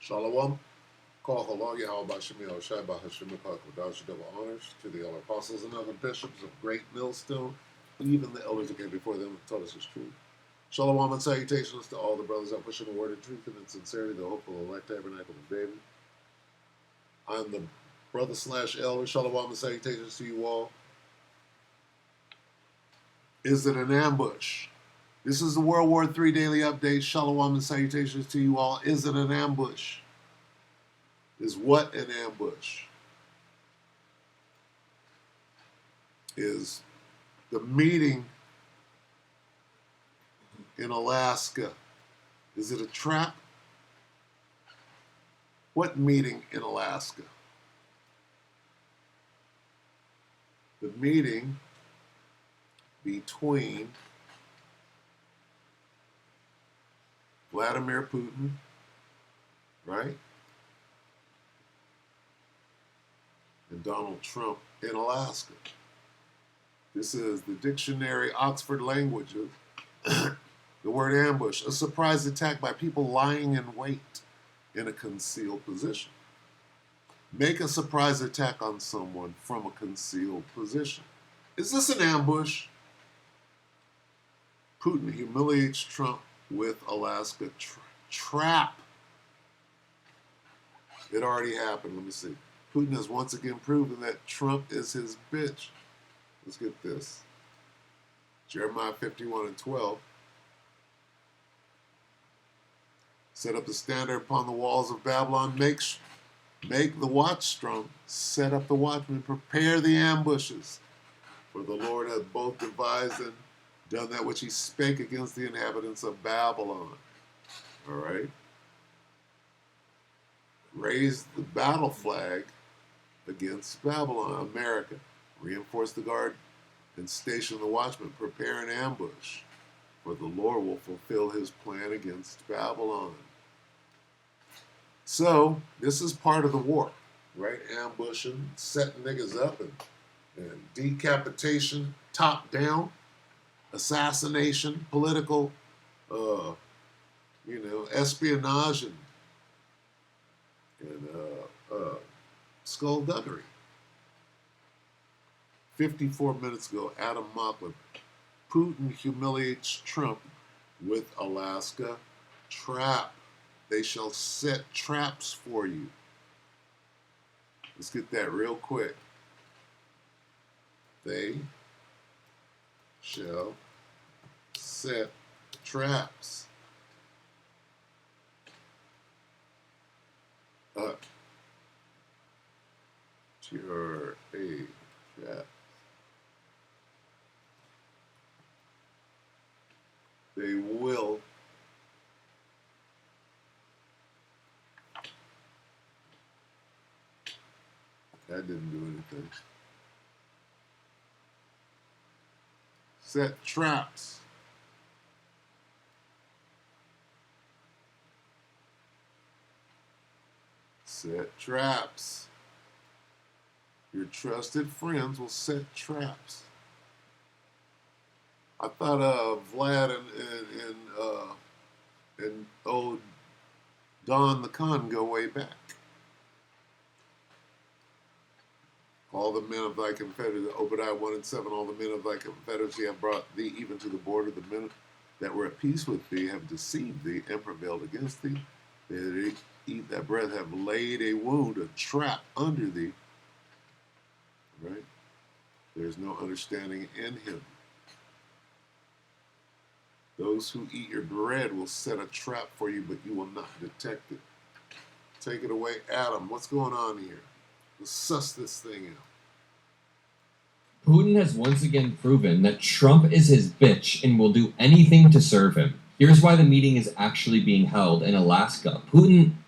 Shalom. Call halal Yahweh Shemi al Shai Bahashim Kodash double honors to the elder apostles and other bishops of Great Millstone, even the elders that came before them and taught us his truth. Shalom and salutations to all the brothers that push in the word of truth and in sincerity, the hopeful elect tabernacle of David. I'm the brother slash elder. Shalom and salutations to you all. Is it an ambush? This is the World War III Daily Update. Shalom and salutations to you all. Is it an ambush? Is what an ambush? Is the meeting in Alaska, is it a trap? What meeting in Alaska? The meeting between Vladimir Putin, right, and Donald Trump in Alaska. This is the dictionary Oxford Languages. The word ambush, a surprise attack by people lying in wait in a concealed position. Make a surprise attack on someone from a concealed position. Is this an ambush? Putin humiliates Trump with Alaska trap. It already happened. Let me see. Putin has once again proven that Trump is his bitch. Let's get this. Jeremiah 51:12. Set up the standard upon the walls of Babylon. Make the watch strong. Set up the watchmen. Prepare the ambushes. For the Lord hath both devised and done that which he spake against the inhabitants of Babylon. All right. Raise the battle flag against Babylon, America. Reinforce the guard and station the watchmen. Prepare an ambush. For the Lord will fulfill his plan against Babylon. So, this is part of the war, right? Ambushing, setting niggas up, and decapitation, top down, assassination, political, espionage, and skullduggery. 54 minutes ago, Adam Mocklin. Putin humiliates Trump with Alaska trap. They shall set traps for you. Let's get that real quick. They shall set traps. T-R-A, trap. They will that didn't do anything. Set traps. Set traps. Your trusted friends will set traps. I thought Vlad and old Don the Con go way back. All the men of thy confederacy, Obadiah 1:7, all the men of thy confederacy have brought thee even to the border. The men that were at peace with thee have deceived thee and prevailed against thee. They that eat thy breath have laid a wound, a trap under thee. Right? There's no understanding in him. Those who eat your bread will set a trap for you, but you will not detect it. Take it away, Adam. What's going on here? Let's suss this thing out. Putin has once again proven that Trump is his bitch and will do anything to serve him. Here's why the meeting is actually being held in Alaska.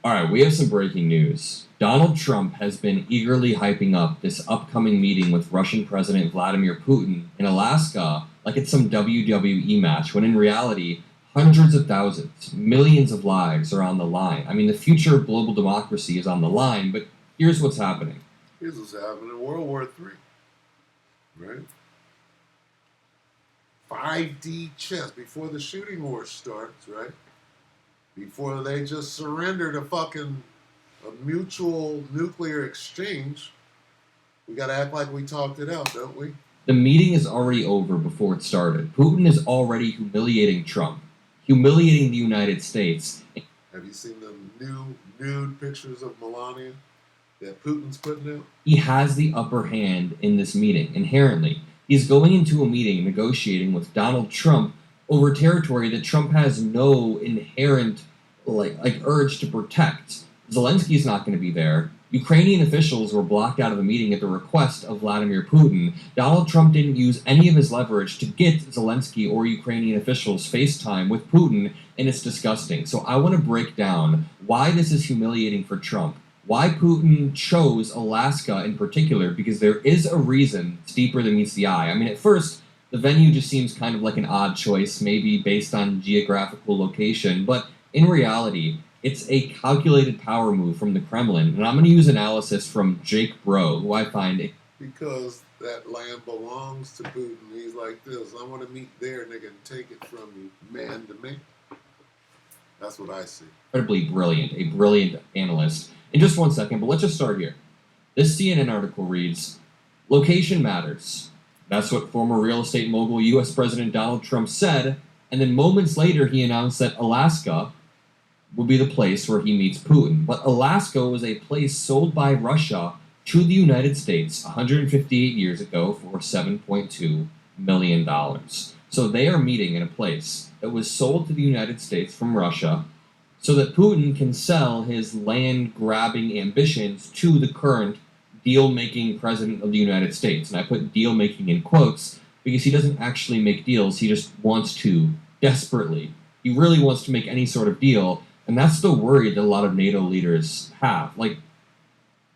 Alright, we have some breaking news. Donald Trump has been eagerly hyping up this upcoming meeting with Russian President Vladimir Putin in Alaska like it's some WWE match, when in reality, hundreds of thousands, millions of lives are on the line. I mean, the future of global democracy is on the line, but here's what's happening. Here's what's happening in World War III, right? 5D chess before the shooting war starts, right? before they just surrender to fucking a mutual nuclear exchange. We got to act like we talked it out, don't we? The meeting is already over before it started. Putin is already humiliating Trump, humiliating the United States. Have you seen the new nude pictures of Melania that Putin's putting out? He has the upper hand in this meeting, inherently. He's going into a meeting negotiating with Donald Trump over territory that Trump has no inherent like urge to protect. Zelensky's not going to be there. Ukrainian officials were blocked out of the meeting at the request of Vladimir Putin. Donald Trump didn't use any of his leverage to get Zelensky or Ukrainian officials FaceTime with Putin, and it's disgusting. So I want to break down why this is humiliating for Trump, why Putin chose Alaska in particular, because there is a reason it's deeper than meets the eye. I mean, at first, the venue just seems kind of like an odd choice, maybe based on geographical location, but in reality, it's a calculated power move from the Kremlin, and I'm going to use analysis from Jake Bro, who I find... Because that land belongs to Putin. He's like this. I want to meet there, and they can take it from you, man to man. That's what I see. Incredibly brilliant, a brilliant analyst. In just 1 second, but let's just start here. This CNN article reads, "Location matters." That's what former real estate mogul U.S. President Donald Trump said, and then moments later he announced that Alaska will be the place where he meets Putin. But Alaska was a place sold by Russia to the United States 158 years ago for $7.2 million. So they are meeting in a place that was sold to the United States from Russia so that Putin can sell his land-grabbing ambitions to the current deal-making president of the United States. And I put deal-making in quotes because he doesn't actually make deals. He just wants to, desperately. He really wants to make any sort of deal. And that's the worry that a lot of NATO leaders have. Like,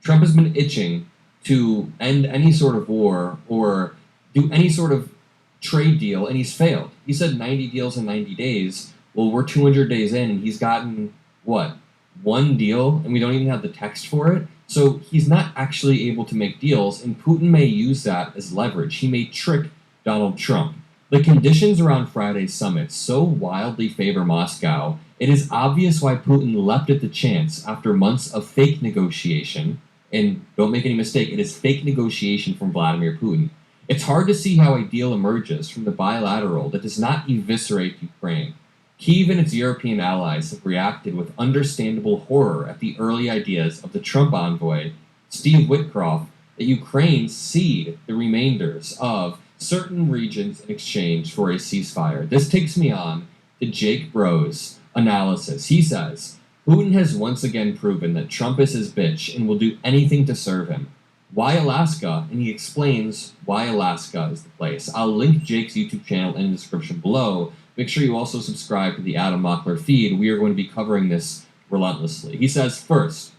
Trump has been itching to end any sort of war or do any sort of trade deal, and he's failed. He said 90 deals in 90 days. Well, we're 200 days in, and he's gotten, what, one deal, and we don't even have the text for it? So he's not actually able to make deals, and Putin may use that as leverage. He may trick Donald Trump. The conditions around Friday's summit so wildly favor Moscow, it is obvious why Putin leapt at the chance after months of fake negotiation, and don't make any mistake, it is fake negotiation from Vladimir Putin. It's hard to see how a deal emerges from the bilateral that does not eviscerate Ukraine. Kyiv and its European allies have reacted with understandable horror at the early ideas of the Trump envoy, Steve Witkoff, that Ukraine cede the remainders of certain regions in exchange for a ceasefire. This takes me on to Jake Bro's analysis. He says, Putin has once again proven that Trump is his bitch and will do anything to serve him. Why Alaska? And he explains why Alaska is the place. I'll link Jake's YouTube channel in the description below. Make sure you also subscribe to the Adam Mockler feed. We are going to be covering this relentlessly. He says, first,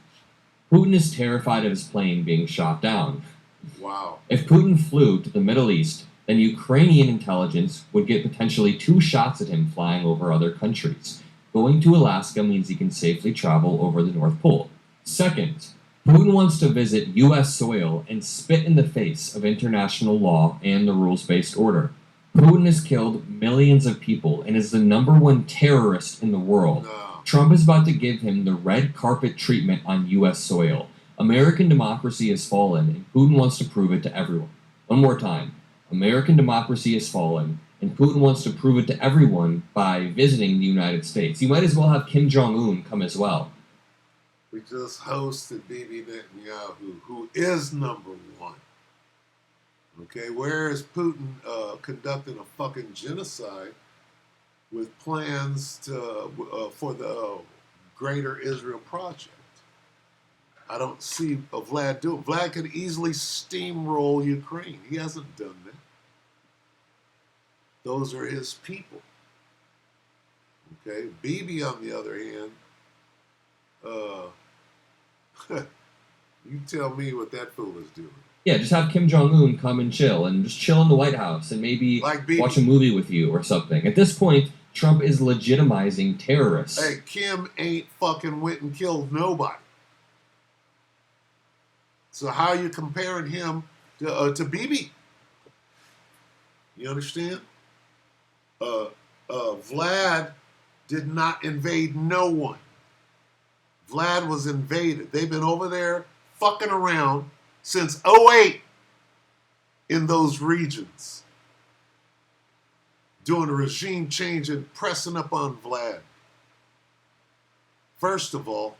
Putin is terrified of his plane being shot down. Wow. If Putin flew to the Middle East, then Ukrainian intelligence would get potentially 2 shots at him flying over other countries. Going to Alaska means he can safely travel over the North Pole. Second, Putin wants to visit U.S. soil and spit in the face of international law and the rules-based order. Putin has killed millions of people and is the #1 terrorist in the world. No. Trump is about to give him the red carpet treatment on U.S. soil. American democracy has fallen, and Putin wants to prove it to everyone. One more time. American democracy has fallen, and Putin wants to prove it to everyone by visiting the United States. You might as well have Kim Jong-un come as well. We just hosted Bibi Netanyahu, who is #1. Okay, where is Putin conducting a fucking genocide with plans to for the Greater Israel Project? I don't see Vlad do it. Vlad could easily steamroll Ukraine. He hasn't done that. Those are his people. Okay, Bibi, on the other hand, you tell me what that fool is doing. Yeah, just have Kim Jong-un come and chill, and just chill in the White House, and maybe Like Bibi. watch a movie with you or something. At this point, Trump is legitimizing terrorists. Hey, Kim ain't fucking went and killed nobody. So how are you comparing him to Bibi? You understand? Vlad did not invade no one. Vlad was invaded. They've been over there fucking around since '08 in those regions, doing a regime change and pressing up on Vlad. First of all,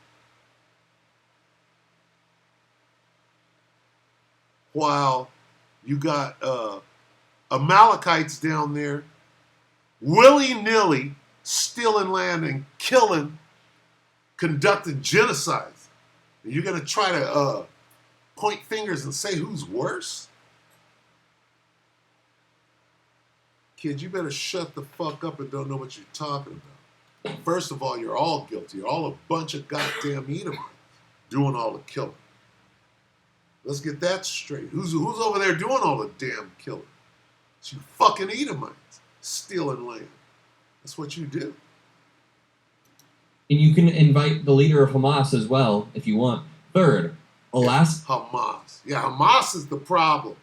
while you got Amalekites down there willy-nilly stealing land and killing, conducting genocides, and you're going to try to point fingers and say who's worse? Kid, you better shut the fuck up and don't know what you're talking about. First of all, you're all guilty. You're all a bunch of goddamn Edomites doing all the killing. Let's get that straight. Who's over there doing all the damn killing? It's you fucking Edomites stealing land. That's what you do. And you can invite the leader of Hamas as well if you want. Third, Alaska. Hamas. Yeah, Hamas is the problem.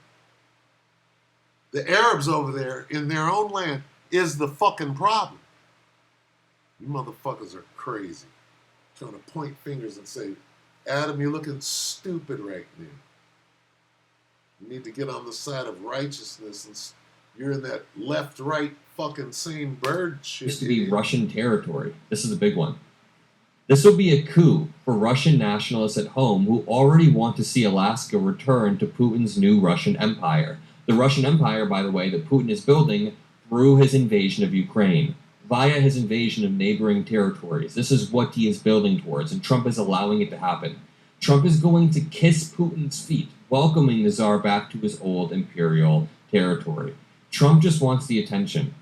The Arabs over there in their own land is the fucking problem. You motherfuckers are crazy. Trying to point fingers and say, Adam, you're looking stupid right now. You need to get on the side of righteousness, and you're in that left-right fucking same bird shit. Used to be Russian territory. This is a big one. This will be a coup for Russian nationalists at home who already want to see Alaska return to Putin's new Russian empire. The Russian empire, by the way, that Putin is building through his invasion of Ukraine, via his invasion of neighboring territories. This is what he is building towards, and Trump is allowing it to happen. Trump is going to kiss Putin's feet, welcoming the Tsar back to his old imperial territory. Trump just wants the attention.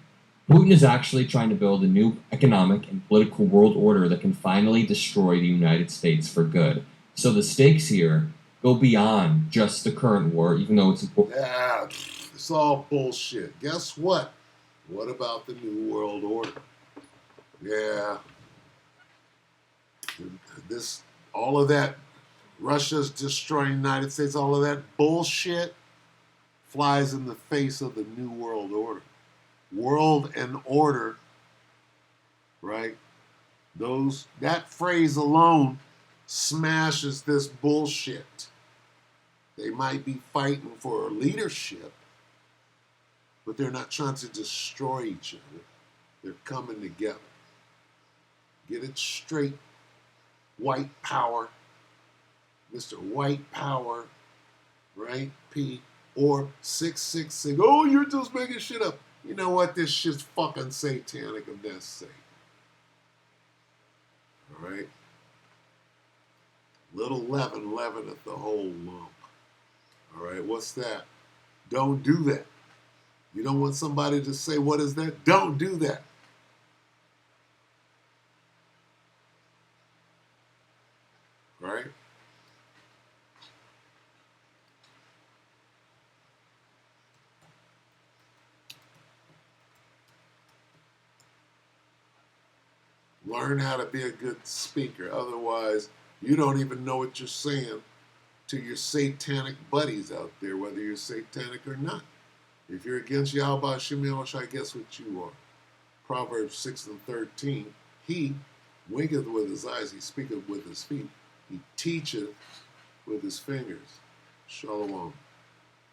Putin is actually trying to build a new economic and political world order that can finally destroy the United States for good. So the stakes here go beyond just the current war, even though it's important. Yeah, it's all bullshit. Guess what? What about the New World Order? Yeah. All of that, Russia's destroying the United States, all of that bullshit flies in the face of the New World Order. World and order, right? That phrase alone smashes this bullshit. They might be fighting for leadership, but they're not trying to destroy each other. They're coming together. Get it straight. White power. Mr. White Power, right? P. Or 666. Oh, you're just making shit up. You know what? This shit's fucking satanic of that sake. All right? Little leaven leaveneth the whole lump. All right? What's that? Don't do that. You don't want somebody to say, what is that? Don't do that. Right? Learn how to be a good speaker. Otherwise, you don't even know what you're saying to your satanic buddies out there, whether you're satanic or not. If you're against Yahweh Shem Yahushai, guess what you are? Proverbs 6:13. He winketh with his eyes, he speaketh with his feet, he teacheth with his fingers. Shalom.